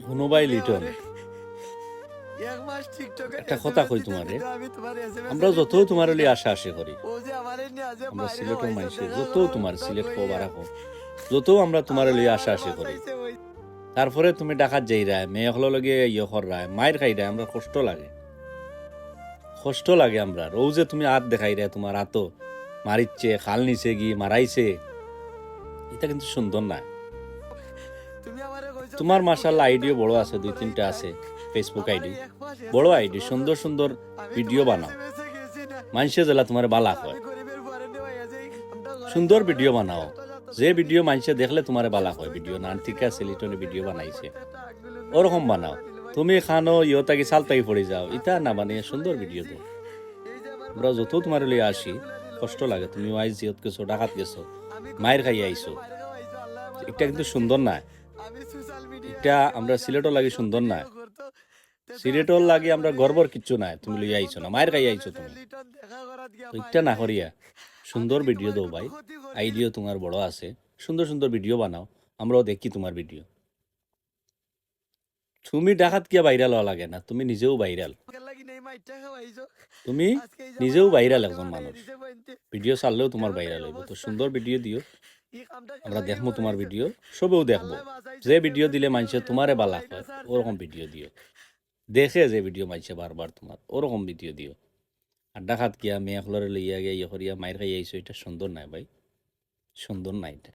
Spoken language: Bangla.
শুনো ভাই লিটন, এক মাস টিকটকে একটা কথা কই তোমারে, আমরা যত তোমার লিয়ে আশা আশি করি, আমরা সিলেটের মানুষে যত তোমার সিলেট কো বারাকো যত আমরা তোমার লিয়ে আশা আশি করি, তারপরে তুমি ডাকাত যাই রায় মেয়ে হলো লগে কর রায় মায়ের খাই রায়, আমরা কষ্ট লাগে আমরা রোজে তুমি হাত দেখাই রায়, তোমার হাতও মারিচ্ছে, খাল নিচে গিয়ে মারাইছে, এটা কিন্তু সুন্দর না। তোমার মাশাআল্লাহ আইডিও বড় আছে, 2-3টা আছে ফেসবুক আইডি, বড় আইডি, সুন্দর সুন্দর ভিডিও বানাও, মানুষে জেলা তোমার বালা হয়, সুন্দর ভিডিও বানাও, যে ভিডিও মানুষে দেখলে তোমার বালা হয়, ভিডিও নান ঠিক আছে লিটনে ভিডিও বানাইছে ওরকম বানাও। তুমি খানো ইয়তাকি সালতাকি পড়ে যাও, ইটা না বানিয়ে সুন্দর ভিডিও দাও। আমরা যত তোমার লিয়ে আসি কষ্ট লাগে, তুমি আইস জিয়ত গেছো, ডাকাত গেছো, মায়ের খাই আইছো, এটা কিন্তু সুন্দর না। এটা আমরা সিলেটও লাগে সুন্দর না, সিলেটর লাগে আমরা গর্বর কিচ্ছু নাই, তুমি লইয়া আইছো না, মায়ের খাই আইছো তুমি, তো এটা না করিয়া সুন্দর ভিডিও দাও ভাই, আইডিও তোমার বড় আছে, সুন্দর সুন্দর ভিডিও বানাও, আমরাও দেখি তোমার ভিডিও। তুমি ডাকাত কিয়া ভাইরাল হওয়া লাগে না, তুমি নিজেও ভাইরাল, তুমি নিজেও ভাইরাল একজন মানুষ, ভিডিও ছাড়লেও তোমার ভাইরাল হইব, তো সুন্দর ভিডিও দিও, আমরা দেখবো তোমার ভিডিও, সবেও দেখবো, যে ভিডিও দিলে মানুষের তোমারে বালা হয় ওরকম ভিডিও দিও, দেখে যে ভিডিও মাইছে বারবার তোমার ওরকম ভিডিও দিও। আর ডাকাত গিয়া মেয়ে হলরে লইয়া গিয়া ইয়ে করিয়া মায়ের খাই আইসো, এটা সুন্দর নাই ভাই, সুন্দর নাই এটা।